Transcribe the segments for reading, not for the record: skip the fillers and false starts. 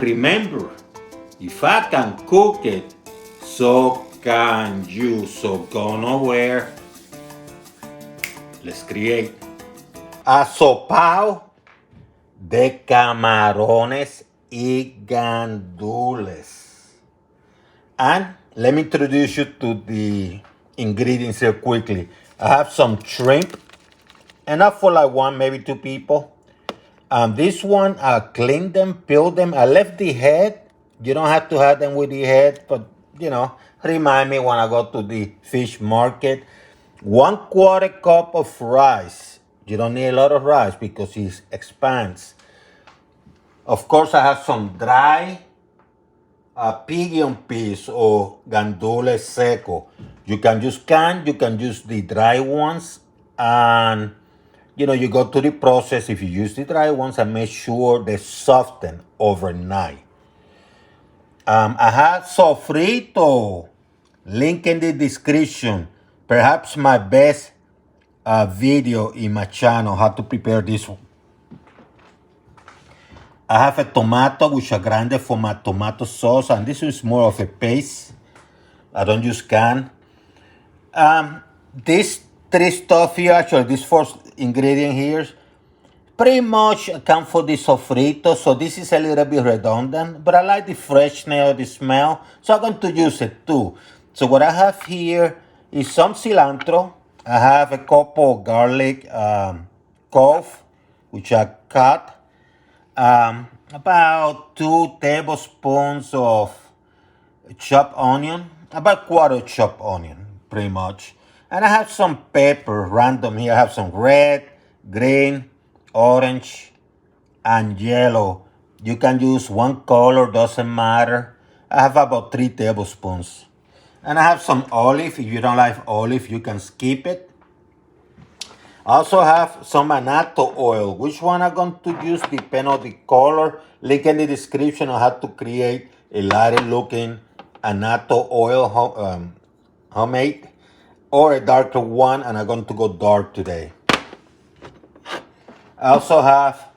remember, if I can cook it, so can you. So go nowhere. Let's create Asopao de Camarones y Gandules. And let me introduce you to the ingredients here quickly. I have some shrimp, enough for like one, maybe two people. This one, I cleaned them, peeled them. I left the head. You don't have to have them with the head, but remind me when I go to the fish market. 1/4 cup of rice. You don't need a lot of rice because it expands. Of course, I have some dry pigeon peas or gandules seco. You can use canned, you can use the dry ones, and you go to the process if you use the dry ones and make sure they soften overnight. I have sofrito, link in the description. Perhaps my best video in my channel, how to prepare this one. I have a tomato, which I grinded for my tomato sauce, and this is more of a paste. I don't use can. This three stuff here, actually, this first ingredient here, pretty much account for the sofrito, so this is a little bit redundant, but I like the freshness of the smell, so I'm going to use it too. So what I have here is some cilantro. I have a couple of garlic clove, which I cut. About 2 tablespoons of chopped onion, about quarter chopped onion, pretty much. And I have some pepper, random here. I have some red, green, orange, and yellow. You can use one color, doesn't matter. I have about 3 tablespoons. And I have some olive. If you don't like olive, you can skip it. I also have some annatto oil. Which one I'm going to use depends on the color. Link in the description on how to create a lighter looking annatto oil homemade, or a darker one, and I'm going to go dark today. I also have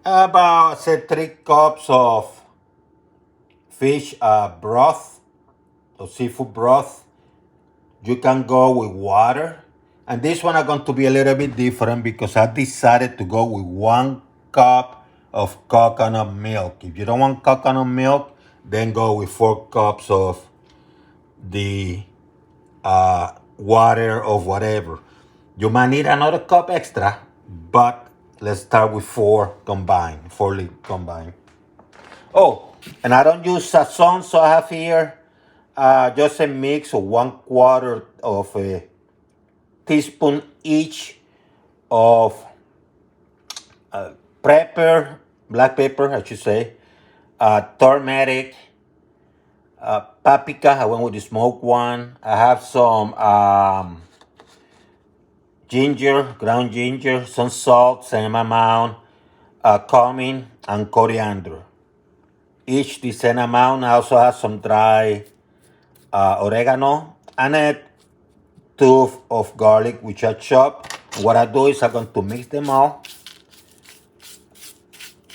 about, say, 3 cups of fish broth or seafood broth. You can go with water. And this one is going to be a little bit different because I decided to go with 1 cup of coconut milk. If you don't want coconut milk, then go with 4 cups of the water or whatever. You might need another cup extra, but let's start with 4 combined. Oh, and I don't use sazon, so I have here just a mix of 1/4 of a teaspoon each of pepper, black pepper, I should say, turmeric, paprika. I went with the smoked one. I have some ginger, ground ginger, some salt, same amount, cumin, and coriander. Each the same amount. I also have some dry oregano and a tube of garlic, which I chop. What I do is I'm going to mix them all.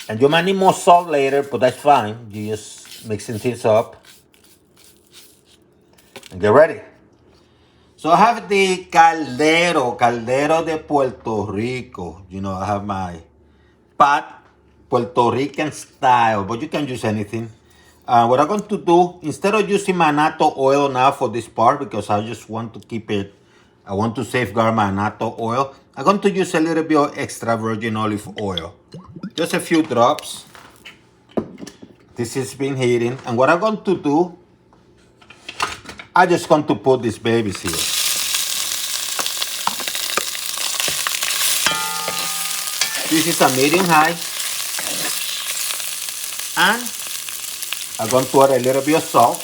And you might need more salt later, but that's fine. You just mixing things up. And get ready. So I have the caldero de Puerto Rico. I have my pot, Puerto Rican style, but you can use anything. What I'm going to do, instead of using my annatto oil now for this part, because I just want to keep it, I want to safeguard my annatto oil, I'm going to use a little bit of extra virgin olive oil. Just a few drops. This has been heating. And what I'm going to do, I'm just going to put these babies here. This is a medium high. And I'm going to add a little bit of salt.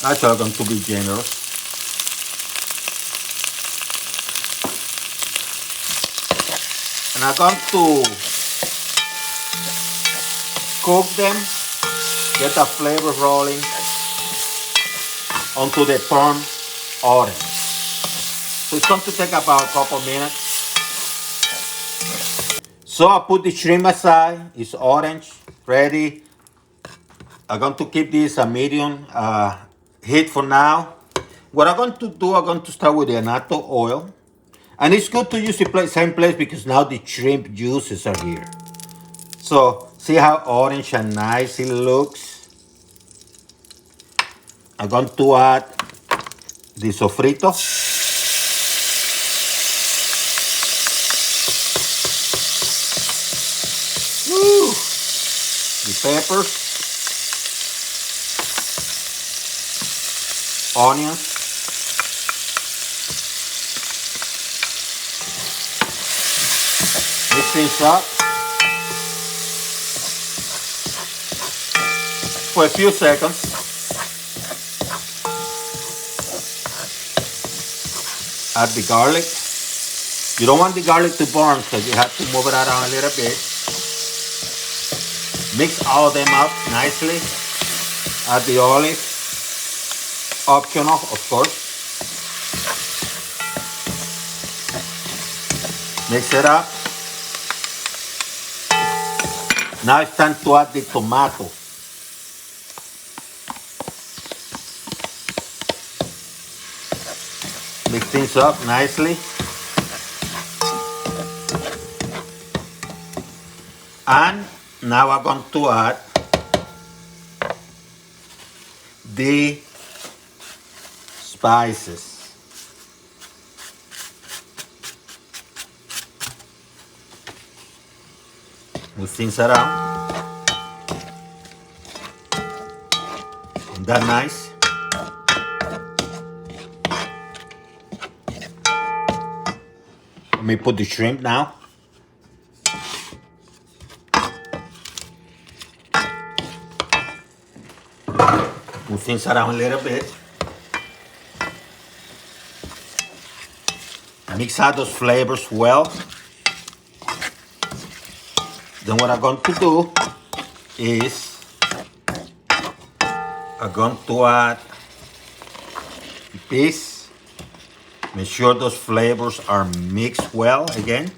Actually, I'm going to be generous. And I'm going to cook them, get the flavor rolling until they turn orange. So it's going to take about a couple minutes. So I put the shrimp aside. It's orange, ready. I'm going to keep this a medium heat for now. What I'm going to do, I'm going to start with the annatto oil. And it's good to use the same place because now the shrimp juices are here. So see how orange and nice it looks? I'm going to add the sofrito. Woo! The peppers, onions, mix things up for a few seconds. Add the garlic. You don't want the garlic to burn, so you have to move it around a little bit. Mix all of them up nicely. Add the olive. Optional, of course. Mix it up. Now it's time to add the tomato. Mix things up nicely. And now I'm going to add the spices. Move things around. Isn't that nice? Let me put the shrimp now. Move things around a little bit. Mix out those flavors well. Then what I'm going to do is I'm going to add this. Make sure those flavors are mixed well again.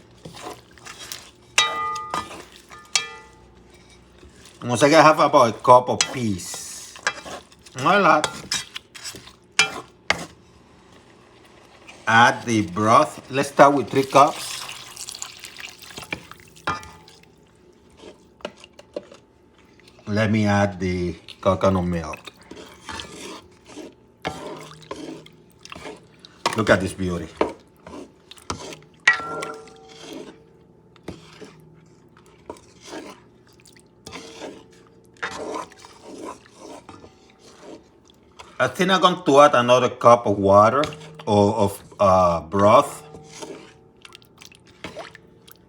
Once again, I have about a cup of peas. Not a lot. Add the broth. Let's start with 3 cups. Let me add the coconut milk. Look at this beauty. I think I'm going to add another cup of water or of broth,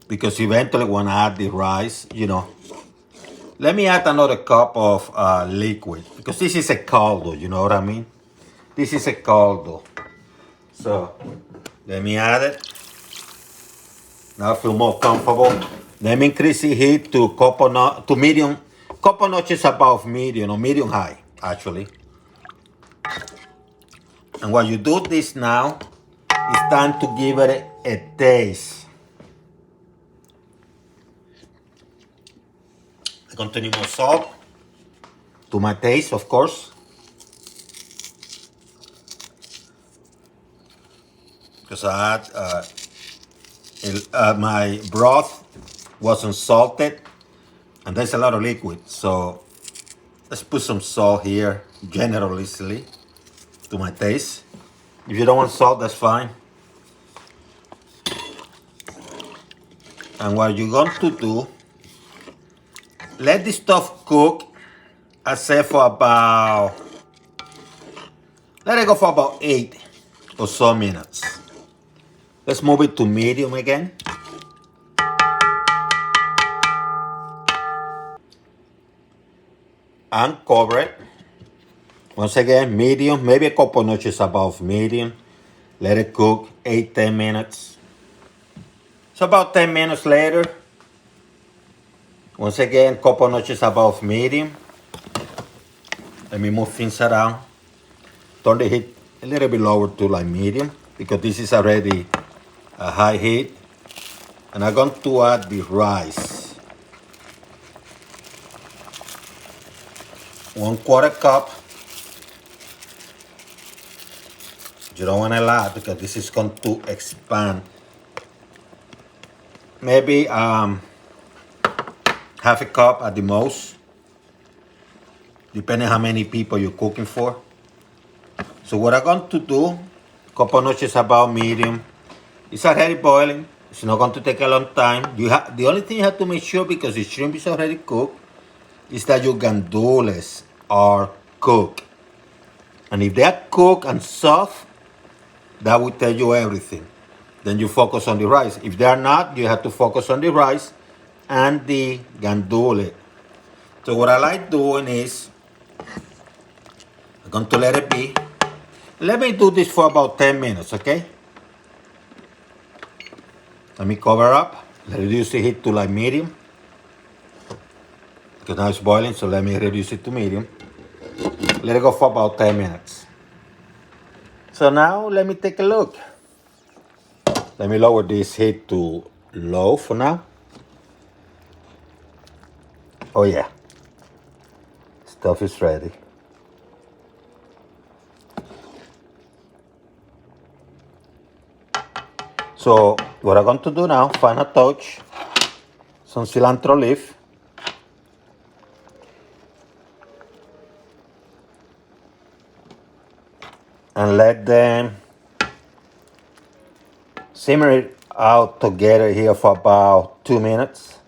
because eventually when I add the rice, you know. Let me add another cup of liquid, because this is a caldo, you know what I mean? This is a caldo. So let me add it. Now I feel more comfortable. Let me increase the heat to medium. Couple notches above medium or medium high, actually. And while you do this now, it's time to give it a taste. I continue more salt to my taste, of course. Because I had my broth wasn't salted, and there's a lot of liquid. So let's put some salt here, generously, to my taste. If you don't want salt, that's fine. And what you're going to do, let this stuff cook, I say for about, let it go for about 8 or so minutes. Let's move it to medium again. And cover it. Once again, medium, maybe a couple notches above medium. Let it cook 8-10 minutes. So about 10 minutes later, once again, couple notches above medium. Let me move things around. Turn the heat a little bit lower to like medium, because this is already a high heat. And I'm going to add the rice. 1/4 cup. You don't want a lot because this is going to expand. Maybe half a cup at the most, depending how many people you're cooking for. So what I'm going to do, couple noches about medium. It's already boiling. It's not going to take a long time. The only thing you have to make sure, because the shrimp is already cooked, is that your gandules are cooked. And if they are cooked and soft, that will tell you everything. Then you focus on the rice. If they are not, you have to focus on the rice and the gandule. So what I like doing is, I'm going to let it be. Let me do this for about 10 minutes, okay? Let me cover up. Reduce the heat to like medium. Because now it's boiling, so let me reduce it to medium. Let it go for about 10 minutes. So now let me take a look. Let me lower this heat to low for now. Oh yeah, stuff is ready. So what I'm going to do now, final touch, some cilantro leaf. And let them simmer it out together here for about 2 minutes.